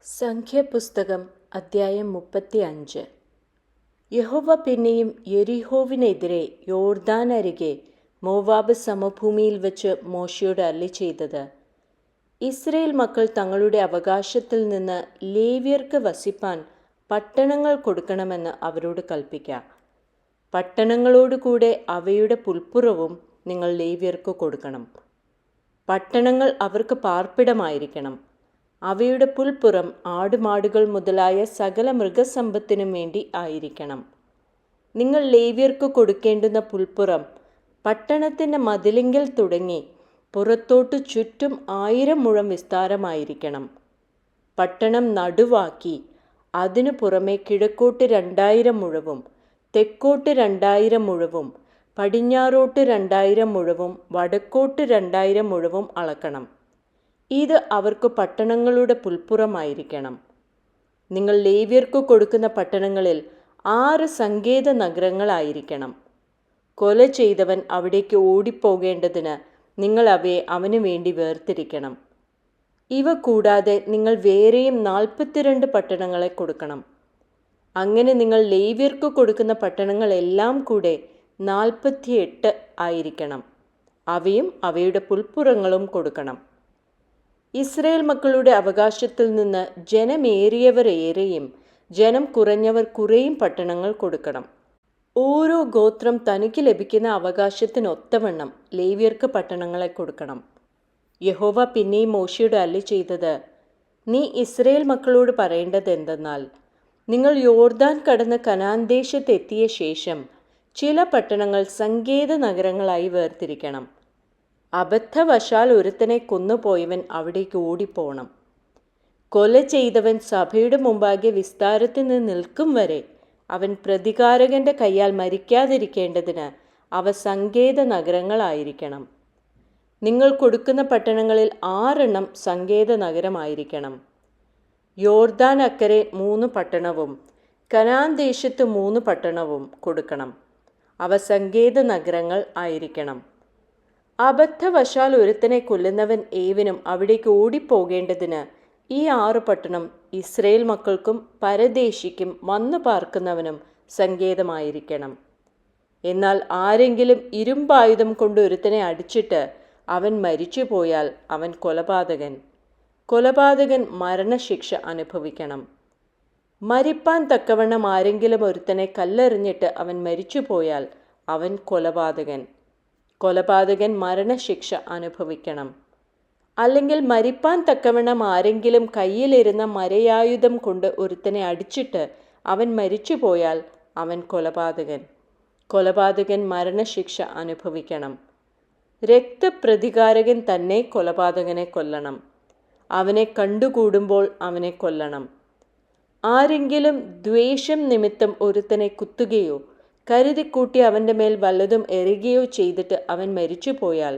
സംഖ്യാപുസ്തകം അദ്ധ്യായം 35. യഹോവ പിന്നെയും യെരിഹോവിനെതിരെ യോർദാനരികെ മോവാബ് സമഭൂമിയിൽ വച്ച് മോശെയോട് അരുളിച്ചെയ്തത്, ഇസ്രായേൽ മക്കൾ തങ്ങളുടെ അവകാശത്തിൽ നിന്ന് ലേവ്യർക്ക് വസിപ്പാൻ പട്ടണങ്ങൾ കൊടുക്കണമെന്ന് അവരോട് കൽപ്പിക്ക. പട്ടണങ്ങളോടുകൂടെ അവയുടെ പുൽപ്പുറവും നിങ്ങൾ ലേവ്യർക്ക് കൊടുക്കണം. പട്ടണങ്ങൾ അവർക്ക് പാർപ്പിടമായിരിക്കണം. അവയുടെ പുൽപ്പുറം ആടുമാടുകൾ മുതലായ സകല മൃഗസമ്പത്തിനും വേണ്ടി ആയിരിക്കണം. നിങ്ങൾ ലേവ്യർക്ക് കൊടുക്കേണ്ടുന്ന പുൽപ്പുറം പട്ടണത്തിൻ്റെ മതിലിങ്കൽ തുടങ്ങി പുറത്തോട്ടു ചുറ്റും 1000 മുഴം വിസ്താരമായിരിക്കണം. പട്ടണം നടുവാക്കി അതിനു പുറമെ കിഴക്കോട്ട് 2000 മുഴവും തെക്കോട്ട് 2000 മുഴവും പടിഞ്ഞാറോട്ട് 2000 മുഴവും വടക്കോട്ട് 2000 മുഴവും അളക്കണം. ഇത് അവർക്ക് പട്ടണങ്ങളുടെ പുൽപ്പുറമായിരിക്കണം. നിങ്ങൾ ലേവ്യർക്ക് കൊടുക്കുന്ന പട്ടണങ്ങളിൽ 6 സങ്കേത നഗരങ്ങളായിരിക്കണം. കൊല ചെയ്തവൻ അവിടേക്ക് ഓടിപ്പോകേണ്ടതിന് നിങ്ങൾ അവയെ അവന് വേണ്ടി വേർതിരിക്കണം. ഇവ കൂടാതെ നിങ്ങൾ വേറെയും 42 പട്ടണങ്ങളെ കൊടുക്കണം. അങ്ങനെ നിങ്ങൾ ലേവ്യർക്ക് കൊടുക്കുന്ന പട്ടണങ്ങളെല്ലാം കൂടെ 48 ആയിരിക്കണം. അവയും അവയുടെ പുൽപ്പുറങ്ങളും കൊടുക്കണം. ഇസ്രായേൽ മക്കളുടെ അവകാശത്തിൽ നിന്ന് ജനമേറിയവർ ഏറെയും ജനം കുറഞ്ഞവർ കുറേയും പട്ടണങ്ങൾ കൊടുക്കണം. ഓരോ ഗോത്രം തനിക്ക് ലഭിക്കുന്ന അവകാശത്തിനൊത്തവണ്ണം ലേവ്യർക്ക് പട്ടണങ്ങളെ കൊടുക്കണം. യഹോവ പിന്നെയും മോശെയോട് അരുളിച്ചെയ്തത്, നീ ഇസ്രായേൽ മക്കളോട് പറയേണ്ടത് എന്തെന്നാൽ, നിങ്ങൾ യോർദാൻ കടന്ന് കനാൻ ദേശത്തെത്തിയ ശേഷം ചില പട്ടണങ്ങൾ സങ്കേത നഗരങ്ങളായി വേർതിരിക്കണം. അബദ്ധവശാൽ ഒരുത്തനെ കൊന്നുപോയവൻ അവിടേക്ക് ഓടിപ്പോണം. കൊല ചെയ്തവൻ സഭയുടെ മുമ്പാകെ വിസ്താരത്തിൽ നിന്ന് നിൽക്കും വരെ അവൻ പ്രതികാരകന്റെ കയ്യാൽ മരിക്കാതിരിക്കേണ്ടതിന് അവ സങ്കേത നഗരങ്ങളായിരിക്കണം. നിങ്ങൾ കൊടുക്കുന്ന പട്ടണങ്ങളിൽ 6 സങ്കേത നഗരമായിരിക്കണം. യോർദാൻ അക്കരെ 3 പട്ടണവും കനാൻ ദേശത്ത് 3 പട്ടണവും കൊടുക്കണം. അവ സങ്കേത നഗരങ്ങൾ ആയിരിക്കണം. അബദ്ധവശാൽ ഒരുത്തനെ കൊല്ലുന്നവൻ ഏവനും അവിടേക്ക് ഓടിപ്പോകേണ്ടതിന് ഈ 6 പട്ടണം ഇസ്രായേൽ മക്കൾക്കും പരദേശിക്കും വന്നു പാർക്കുന്നവനും സങ്കേതമായിരിക്കണം. എന്നാൽ ആരെങ്കിലും ഇരുമ്പായുധം കൊണ്ട് ഒരുത്തനെ അടിച്ചിട്ട് അവൻ മരിച്ചുപോയാൽ അവൻ കൊലപാതകൻ മരണശിക്ഷ അനുഭവിക്കണം. മരിപ്പാൻ തക്കവണ്ണം ആരെങ്കിലും ഒരുത്തനെ കല്ലെറിഞ്ഞിട്ട് അവൻ മരിച്ചുപോയാൽ അവൻ കൊലപാതകൻ മരണശിക്ഷ അനുഭവിക്കണം. അല്ലെങ്കിൽ മരിപ്പാൻ തക്കവണ്ണം ആരെങ്കിലും കയ്യിലിരുന്ന മരയായുധം കൊണ്ട് ഒരുത്തനെ അടിച്ചിട്ട് അവൻ മരിച്ചുപോയാൽ അവൻ കൊലപാതകൻ മരണശിക്ഷ അനുഭവിക്കണം. രക്തപ്രതികാരകൻ തന്നെ കൊലപാതകനെ കൊല്ലണം. അവനെ കണ്ടുകൂടുമ്പോൾ അവനെ കൊല്ലണം. ആരെങ്കിലും ദ്വേഷം നിമിത്തം ഒരുത്തനെ കുത്തുകയോ കരുതിക്കൂട്ടി അവൻ്റെ മേൽ വല്ലതും എറിയുകയോ ചെയ്തിട്ട് അവൻ മരിച്ചുപോയാൽ,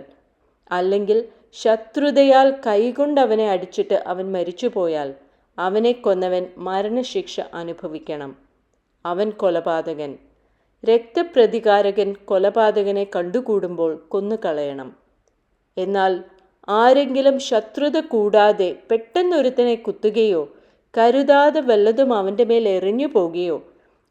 അല്ലെങ്കിൽ ശത്രുതയാൽ കൈകൊണ്ട് അവനെ അടിച്ചിട്ട് അവൻ മരിച്ചുപോയാൽ അവനെ കൊന്നവൻ മരണശിക്ഷ അനുഭവിക്കണം. അവൻ കൊലപാതകൻ. രക്തപ്രതികാരകൻ കൊലപാതകനെ കണ്ടുകൂടുമ്പോൾ കൊന്നുകളയണം. എന്നാൽ ആരെങ്കിലും ശത്രുത കൂടാതെ പെട്ടെന്നൊരുത്തനെ കുത്തുകയോ കരുതാതെ വല്ലതും അവൻ്റെ മേൽ എറിഞ്ഞു പോകുകയോ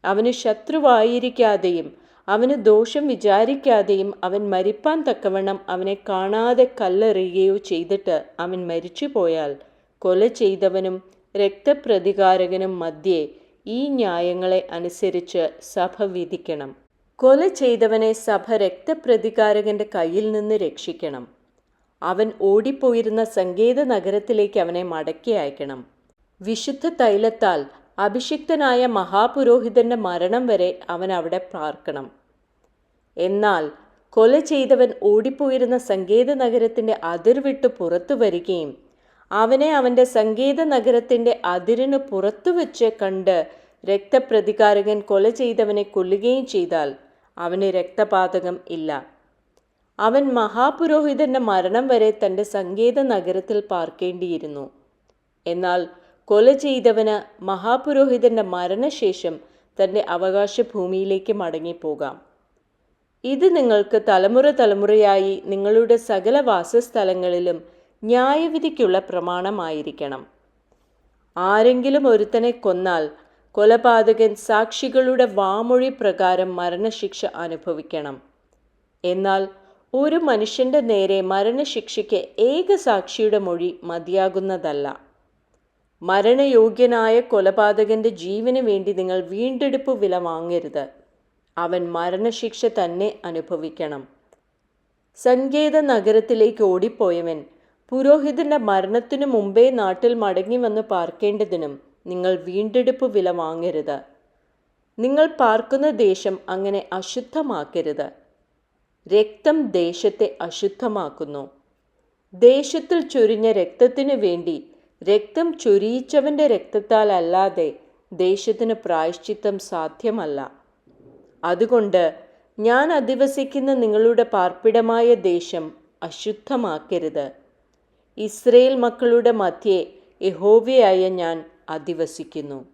അവന് ശത്രുവായിരിക്കാതെയും അവന് ദോഷം വിചാരിക്കാതെയും അവൻ മരിപ്പാൻ തക്കവണ്ണം അവനെ കാണാതെ കല്ലെറിയുകയോ ചെയ്തിട്ട് അവൻ മരിച്ചുപോയാൽ കൊല ചെയ്തവനും രക്തപ്രതികാരകനും മധ്യേ ഈ ന്യായങ്ങളെ അനുസരിച്ച് സഭ വിധിക്കണം. കൊല ചെയ്തവനെ സഭ രക്തപ്രതികാരകന്റെ കയ്യിൽ നിന്ന് രക്ഷിക്കണം. അവൻ ഓടിപ്പോയിരുന്ന സങ്കേത നഗരത്തിലേക്ക് അവനെ മടക്കി അയക്കണം. വിശുദ്ധ തൈലത്താൽ അഭിഷിക്തനായ മഹാപുരോഹിതന്റെ മരണം വരെ അവൻ അവിടെ പാർക്കണം. എന്നാൽ കൊല ചെയ്തവൻ ഓടിപ്പോയിരുന്ന സങ്കേത നഗരത്തിൻ്റെ അതിർ വിട്ട് പുറത്തു വരികയും അവനെ അവൻ്റെ സങ്കേത നഗരത്തിൻ്റെ അതിരിന് പുറത്തു വെച്ച് കണ്ട് രക്തപ്രതികാരകൻ കൊല ചെയ്തവനെ കൊല്ലുകയും ചെയ്താൽ അവന് രക്തപാതകം ഇല്ല. അവൻ മഹാപുരോഹിതന്റെ മരണം വരെ തൻ്റെ സങ്കേത നഗരത്തിൽ പാർക്കേണ്ടിയിരുന്നു. എന്നാൽ കൊല ചെയ്തവന് മഹാപുരോഹിതന്റെ മരണശേഷം തൻ്റെ അവകാശ ഭൂമിയിലേക്ക് മടങ്ങിപ്പോകാം. ഇത് നിങ്ങൾക്ക് തലമുറയായി നിങ്ങളുടെ സകല വാസസ്ഥലങ്ങളിലും ന്യായവിധിക്കുള്ള പ്രമാണമായിരിക്കണം. ആരെങ്കിലും ഒരുത്തനെ കൊന്നാൽ കൊലപാതകൻ സാക്ഷികളുടെ വാമൊഴി പ്രകാരം മരണശിക്ഷ അനുഭവിക്കണം. എന്നാൽ ഒരു മനുഷ്യന്റെ നേരെ മരണശിക്ഷയ്ക്ക് ഏക സാക്ഷിയുടെ മൊഴി മതിയാകുന്നതല്ല. മരണയോഗ്യനായ കൊലപാതകന്റെ ജീവന് വേണ്ടി നിങ്ങൾ വീണ്ടെടുപ്പ് വില വാങ്ങരുത്. അവൻ മരണശിക്ഷ തന്നെ അനുഭവിക്കണം. സങ്കേത നഗരത്തിലേക്ക് ഓടിപ്പോയവൻ പുരോഹിതന്റെ മരണത്തിനു മുമ്പേ നാട്ടിൽ മടങ്ങി വന്ന് പാർക്കേണ്ടതിനും നിങ്ങൾ വീണ്ടെടുപ്പ് വില വാങ്ങരുത്. നിങ്ങൾ പാർക്കുന്ന ദേശം അങ്ങനെ അശുദ്ധമാക്കരുത്. രക്തം ദേശത്തെ അശുദ്ധമാക്കുന്നു. ദേശത്തിൽ ചൊരിഞ്ഞ രക്തത്തിനു വേണ്ടി രക്തം ചൊരിയിച്ചവന്റെ രക്തത്താൽ അല്ലാതെ ദേശത്തിന് പ്രായശ്ചിത്തം സാധ്യമല്ല. അതുകൊണ്ട് ഞാൻ അധിവസിക്കുന്ന നിങ്ങളുടെ പാർപ്പിടമായ ദേശം അശുദ്ധമാക്കരുത്. ഇസ്രയേൽ മക്കളുടെ മധ്യേ യഹോവയായ ഞാൻ അധിവസിക്കുന്നു.